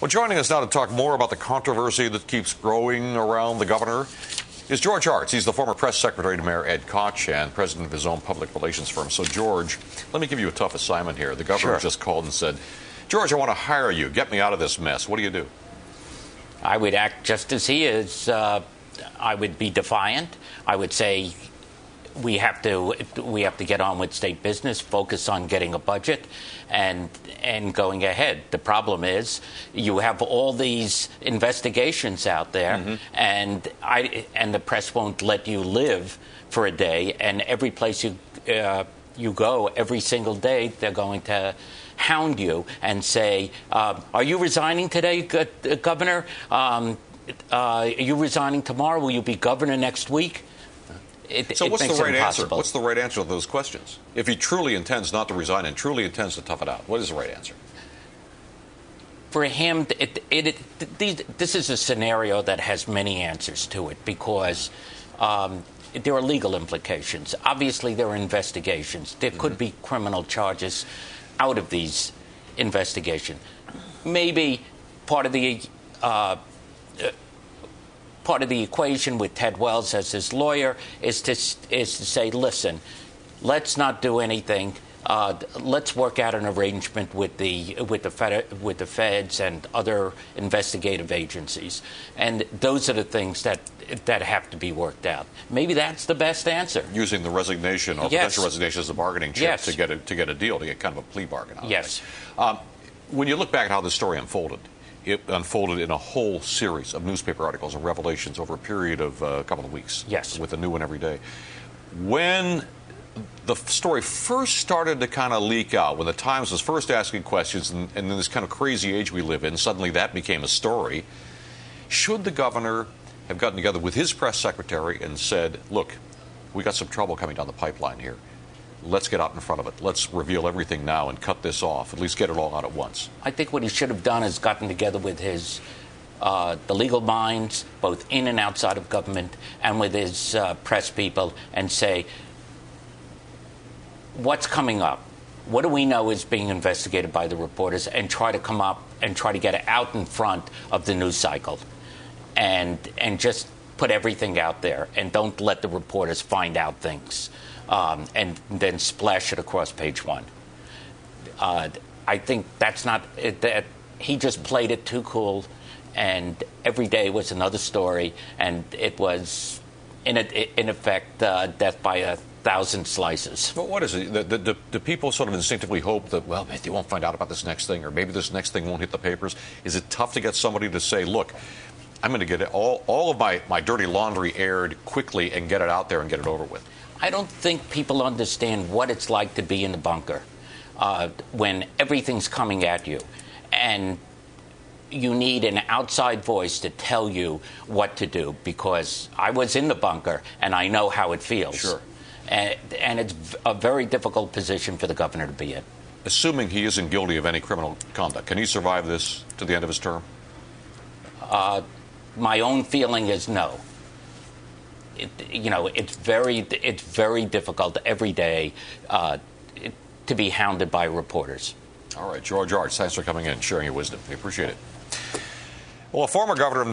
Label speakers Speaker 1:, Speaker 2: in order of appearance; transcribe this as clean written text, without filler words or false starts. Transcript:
Speaker 1: Well, joining us now to talk more about the controversy that keeps growing around the governor is George Arzt. He's the former press secretary to Mayor Ed Koch and president of his own public relations firm. So, George, let me give you a tough assignment here. The governor just called and said, George, I want to hire you. Get me out of this mess. What do you do?
Speaker 2: I would act just as he is. I would be defiant. I would say we have to get on with state business, focus on getting a budget, and going ahead. The problem is you have all these investigations out there, and the press won't let you live for a day. And every place you go, every single day, they're going to hound you and say, "Are you resigning today, Governor? Are you resigning tomorrow? Will you be governor next week?"
Speaker 1: So what's the right answer? What's the right answer to those questions? If he truly intends not to resign and truly intends to tough it out, what is the right answer?
Speaker 2: For him, this is a scenario that has many answers to it because there are legal implications. Obviously, there are investigations. There could be criminal charges out of these investigations. Maybe part of the equation with Ted Wells as his lawyer is to say, listen, let's not do anything. Let's work out an arrangement with the feds and other investigative agencies, and those are the things that have to be worked out. Maybe that's the best answer.
Speaker 1: Using the resignation or potential resignation as a bargaining chip to get a deal, to get kind of a plea bargain out of it. When you look back at how this story unfolded, it unfolded in a whole series of newspaper articles and revelations over a period of a couple of weeks.
Speaker 2: Yes.
Speaker 1: With a new one every day. When the story first started to kind of leak out, when the Times was first asking questions, and in this kind of crazy age we live in, suddenly that became a story, should the governor have gotten together with his press secretary and said, look, we got some trouble coming down the pipeline here. Let's get out in front of it. Let's reveal everything now and cut this off. At least get it all out at once.
Speaker 2: I think what he should have done is gotten together with his the legal minds, both in and outside of government, and with his press people, and say, what's coming up? What do we know is being investigated by the reporters, and try to come up and try to get it out in front of the news cycle, and just put everything out there, and don't let the reporters find out things. And then splash it across page one. I think that's not that he just played it too cool, and every day was another story, and it was in effect death by 1,000 slices.
Speaker 1: But what is it? Do people sort of instinctively hope that, well, they won't find out about this next thing, or maybe this next thing won't hit the papers? Is it tough to get somebody to say, look, I'm going to get all of my dirty laundry aired quickly and get it out there and get it over with?
Speaker 2: I don't think people understand what it's like to be in the bunker when everything's coming at you, and you need an outside voice to tell you what to do, because I was in the bunker and I know how it feels.
Speaker 1: Sure.
Speaker 2: And it's a very difficult position for the governor to be in.
Speaker 1: Assuming he isn't guilty of any criminal conduct, can he survive this to the end of his term?
Speaker 2: My own feeling is no. It's very difficult every day to be hounded by reporters.
Speaker 1: All right, George Arzt, thanks for coming in and sharing your wisdom. We appreciate it. Well, a former governor of